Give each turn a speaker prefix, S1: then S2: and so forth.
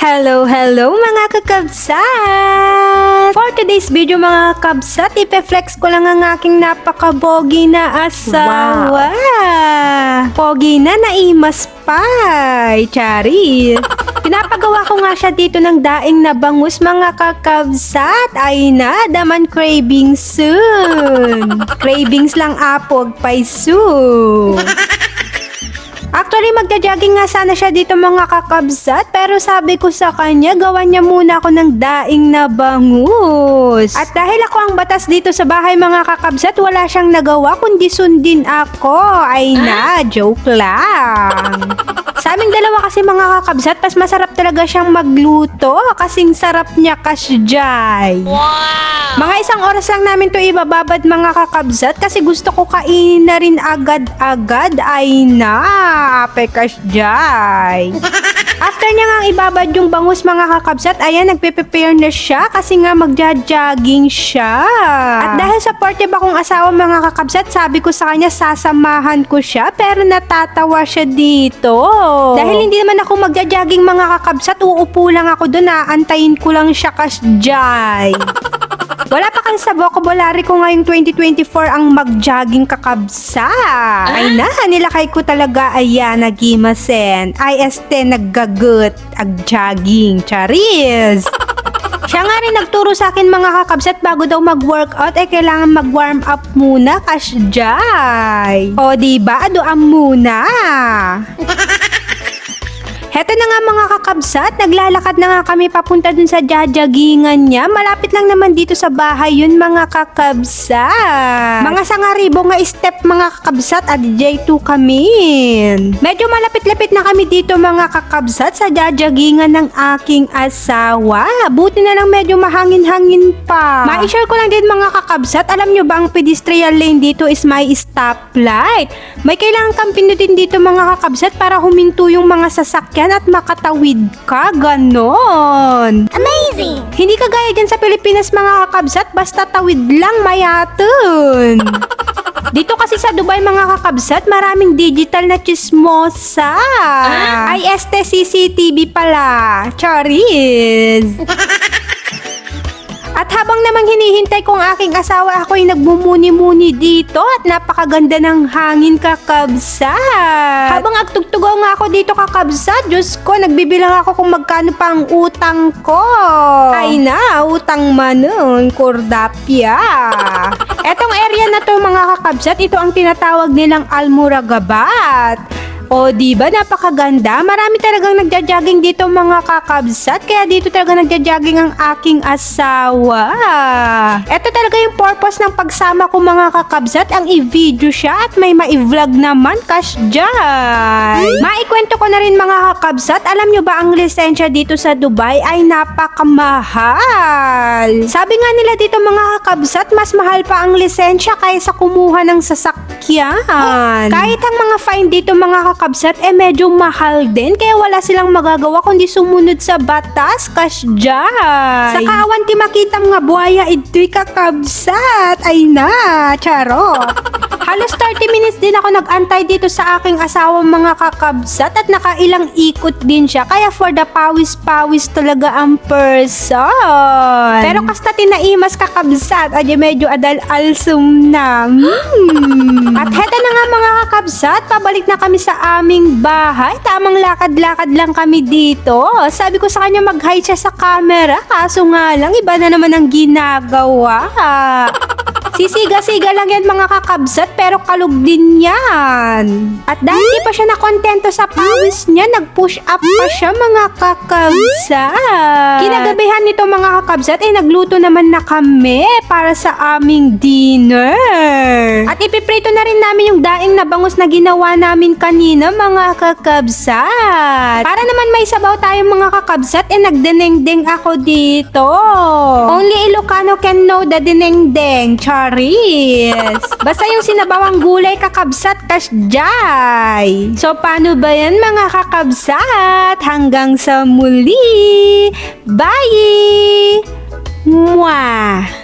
S1: Hello mga kakabsat! For today's video mga kakabsat, ipe-flex ko lang ang aking napakabogi na asawa. Wow. Pogi na naimas pa. Charis. Pinapagawa ko nga siya dito ng daing na bangus mga kakabsat. Ay na, daman craving soon. Cravings lang apog pay soon. Actually, magja-jogging nga sana siya dito mga kakabsat, pero sabi ko sa kanya, gawan niya muna ako ng daing na bangus. At dahil ako ang batas dito sa bahay mga kakabsat, wala siyang nagawa kundi sundin ako. Ay na, joke lang. Sa aming dalawa kasi mga kakabsat, mas masarap talaga siyang magluto kasing sarap niya kasjay. Wow! Mga isang oras lang namin to ibababad mga kakabsat kasi gusto ko kainin na rin agad-agad. Ay na, apekas jay. After niya nga ibabad yung bangus mga kakabsat, ayan, nagpe-prepare na siya kasi nga magja-jogging siya. At dahil supportive akong asawa mga kakabsat, sabi ko sa kanya sasamahan ko siya, pero natatawa siya dito. Dahil hindi naman ako magja-jogging mga kakabsat, uupo lang ako doon, aantayin ko lang siya kasjay. Wala pa kasi sa vocabulary ko ngayong 2024 ang mag-jogging kakabsat. Ay na, nilakay ko talaga ayan, nagimasen. IST naggagut, ag-jogging, charis. Siya nga rin nagturo sa akin mga kakabsat bago daw mag-workout ay kailangan mag-warm up muna kasjay. O diba, aduam muna. Heto na nga mga kakabsat, naglalakad na nga kami papunta dun sa jajagingan niya. Malapit lang naman dito sa bahay yun mga kakabsat. Mga sangaribo nga step mga kakabsat at J2 kami. Medyo malapit-lapit na kami dito mga kakabsat sa jajagingan ng aking asawa. Buti na lang medyo mahangin-hangin pa. Ma-share ko lang din mga kakabsat, alam nyo ba ang pedestrian lane dito is may stoplight. May kailangan kang pindutin dito mga kakabsat para huminto yung mga sasakyan at makatawid ka, ganon. Amazing! Hindi kagaya dyan sa Pilipinas mga kakabsat, basta tawid lang mayatun. Dito kasi sa Dubai mga kakabsat, maraming digital na chismosa. Ay, CCTV pala. Charis. At habang namang hinihintay ko ang aking asawa, ako'y nagmumuni-muni dito at napakaganda ng hangin kakabsat. Habang agtugtugaw nga ako dito kakabsat, Diyos ko, nagbibilang ako kung magkano pa ang utang ko. Ay na, utang manon, kordapya. Etong area na to mga kakabsat, ito ang tinatawag nilang Almuragabat. O diba, napakaganda. Marami talagang nagja-jogging dito mga kakabsat. Kaya dito talaga nagja-jogging ang aking asawa. Ito talaga yung purpose ng pagsama ko mga kakabsat. Ang i-video siya at may ma-vlog naman kasjay. Maikwento ko na rin mga kakabsat. Alam nyo ba ang lisensya dito sa Dubai ay napakamahal. Sabi nga nila dito mga kakabsat, mas mahal pa ang lisensya kaysa kumuha ng sasakyan. Kahit ang mga fine dito mga kakabsat, medyo mahal din. Kaya wala silang magagawa kundi sumunod sa batas, kasjay. Sa kawan ti makita mga buhaya, ito'y kakabsat. Ay na, charot. Halos 30 minutes din ako nag-antay dito sa aking asawa mga kakabsat at nakailang ikot din siya. Kaya for the pawis-pawis talaga ang person. Pero kasta tinaimas kakabsat, ay medyo adal-alsum na. At heto na nga mga kakabsat, pabalik na kami sa aming bahay. Tamang lakad-lakad lang kami dito. Sabi ko sa kanya mag-hi siya sa camera, kaso nga lang iba na naman ang ginagawa. Sisiga-siga lang yan mga kakabsat, pero kalug din yan. At dahil di pa siya nakontento sa pawis niya, nag-push up pa siya mga kakabsat. Kinagabihan nito mga kakabsat, nagluto naman na kami para sa aming dinner. At ipiprito na rin namin yung daing na bangus na ginawa namin kanina mga kakabsat. Para naman may sabaw tayo mga kakabsat, nagdeneng-deng ako dito. Only Ilocano can know the deneng-deng, Charis. Basta yung sinabawang gulay kakabsat kasjay. So paano ba yan mga kakabsat? Hanggang sa muli. Bye! Mwah!